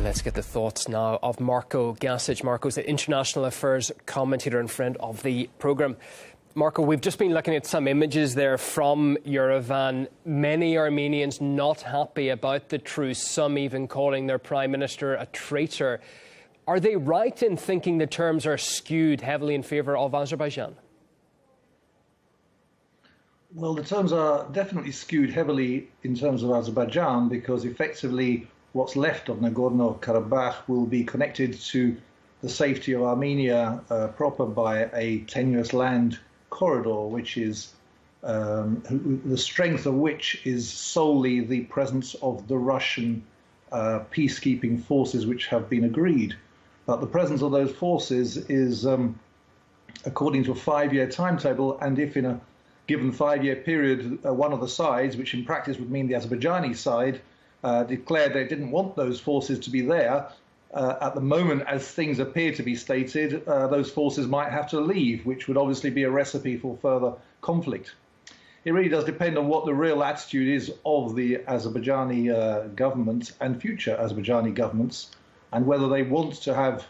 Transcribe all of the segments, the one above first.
Let's get the thoughts now of Marko Gasic. Marko's the international affairs commentator and friend of the programme. Marko, we've just been looking at some images there from Yerevan. Many Armenians not happy about the truce, some even calling their prime minister a traitor. Are they right in thinking the terms are skewed heavily in favour of Azerbaijan? Well, the terms are definitely skewed heavily in terms of Azerbaijan, because effectively what's left of Nagorno-Karabakh will be connected to the safety of Armenia proper by a tenuous land corridor, which is the strength of which is solely the presence of the Russian peacekeeping forces which have been agreed. But the presence of those forces is according to a 5-year timetable, and if in a given 5-year period one of the sides, which in practice would mean the Azerbaijani side, declared they didn't want those forces to be there, at the moment, as things appear to be stated, those forces might have to leave, which would obviously be a recipe for further conflict. It really does depend on what the real attitude is of the Azerbaijani government and future Azerbaijani governments, and whether they want to have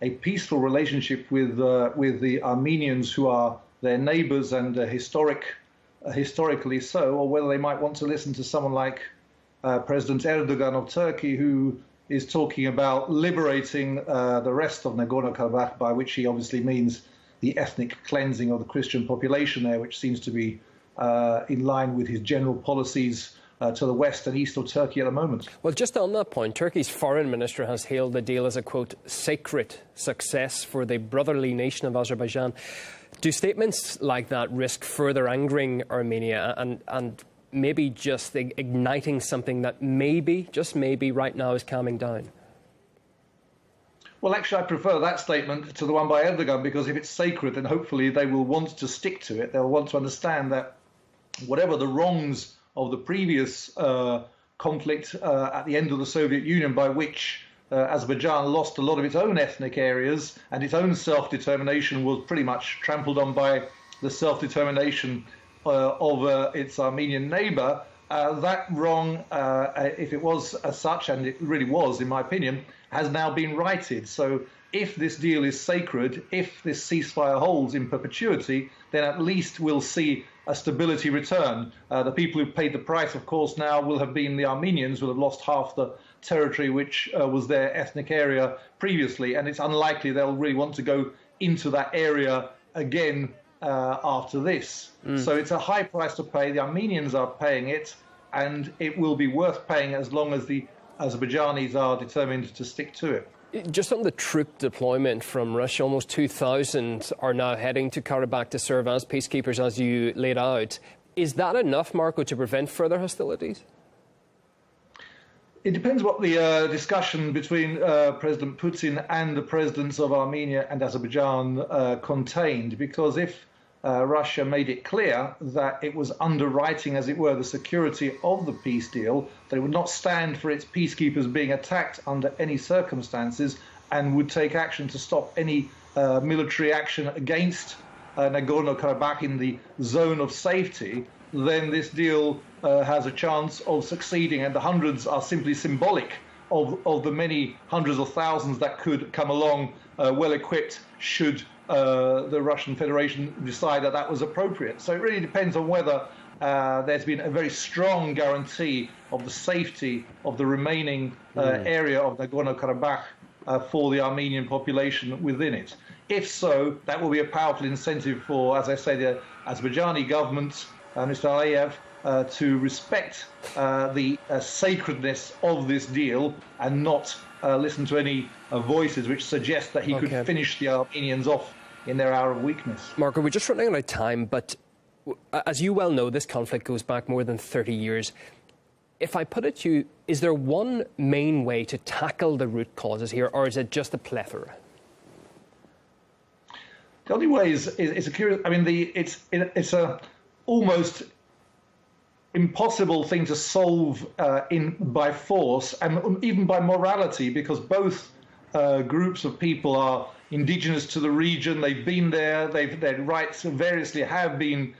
a peaceful relationship with the Armenians, who are their neighbours and historically so, or whether they might want to listen to someone like President Erdogan of Turkey, who is talking about liberating the rest of Nagorno-Karabakh, by which he obviously means the ethnic cleansing of the Christian population there, which seems to be in line with his general policies to the west and east of Turkey at the moment. Well, just on that point, Turkey's foreign minister has hailed the deal as a, quote, sacred success for the brotherly nation of Azerbaijan. Do statements like that risk further angering Armenia and maybe just igniting something that maybe, just maybe, right now is calming down? Well, actually, I prefer that statement to the one by Erdogan, because if it's sacred, then hopefully they will want to stick to it. They'll want to understand that whatever the wrongs of the previous conflict at the end of the Soviet Union, by which Azerbaijan lost a lot of its own ethnic areas and its own self-determination was pretty much trampled on by the self-determination of its Armenian neighbour, that wrong, if it was as such, and it really was, in my opinion, has now been righted. So if this deal is sacred, if this ceasefire holds in perpetuity, then at least we'll see a stability return. The people who paid the price, of course, now will have been the Armenians, who have lost half the territory which was their ethnic area previously, and it's unlikely they'll really want to go into that area again after this. So it's a high price to pay. The Armenians are paying it, and it will be worth paying as long as the Azerbaijanis are determined to stick to it. Just on the troop deployment from Russia, almost 2,000 are now heading to Karabakh to serve as peacekeepers, as you laid out. Is that enough, Marko, to prevent further hostilities? It depends what the discussion between President Putin and the presidents of Armenia and Azerbaijan contained, because if Russia made it clear that it was underwriting, as it were, the security of the peace deal, that it would not stand for its peacekeepers being attacked under any circumstances, and would take action to stop any military action against Nagorno-Karabakh in the zone of safety, then this deal has a chance of succeeding, and the hundreds are simply symbolic of the many hundreds of thousands that could come along well-equipped should the Russian Federation decide that that was appropriate. So it really depends on whether there's been a very strong guarantee of the safety of the remaining area of Nagorno-Karabakh for the Armenian population within it. If so, that will be a powerful incentive for, as I say, the Azerbaijani government, Mr. Aliyev, to respect the sacredness of this deal and not listen to any voices which suggest that he could finish the Armenians off in their hour of weakness. Marko, we're just running out of time, but as you well know, this conflict goes back more than 30 years. If I put it to you, is there one main way to tackle the root causes here, or is it just a plethora? The only way is a curious. I mean, it's a almost impossible thing to solve by force and even by morality, because both groups of people are indigenous to the region. They've been there. Their rights variously have been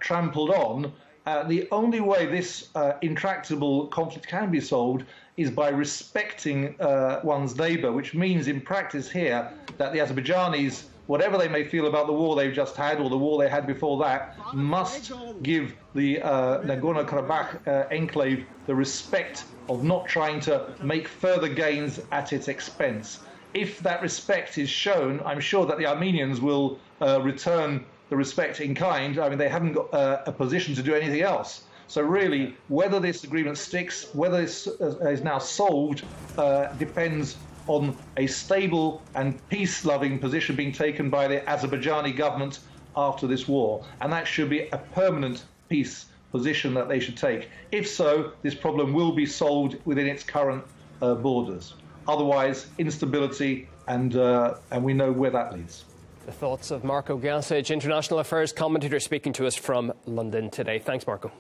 trampled on, The only way this intractable conflict can be solved is by respecting one's neighbour, which means in practice here that the Azerbaijanis, whatever they may feel about the war they've just had or the war they had before that, must give the Nagorno-Karabakh enclave the respect of not trying to make further gains at its expense. If that respect is shown, I'm sure that the Armenians will return the respect in kind. I mean, they haven't got a position to do anything else. So really, whether this agreement sticks, whether this is now solved, depends on a stable and peace-loving position being taken by the Azerbaijani government after this war. And that should be a permanent peace position that they should take. If so, this problem will be solved within its current borders. Otherwise, instability, and we know where that leads. The thoughts of Marko Gasic, international affairs commentator, speaking to us from London today. Thanks, Marko.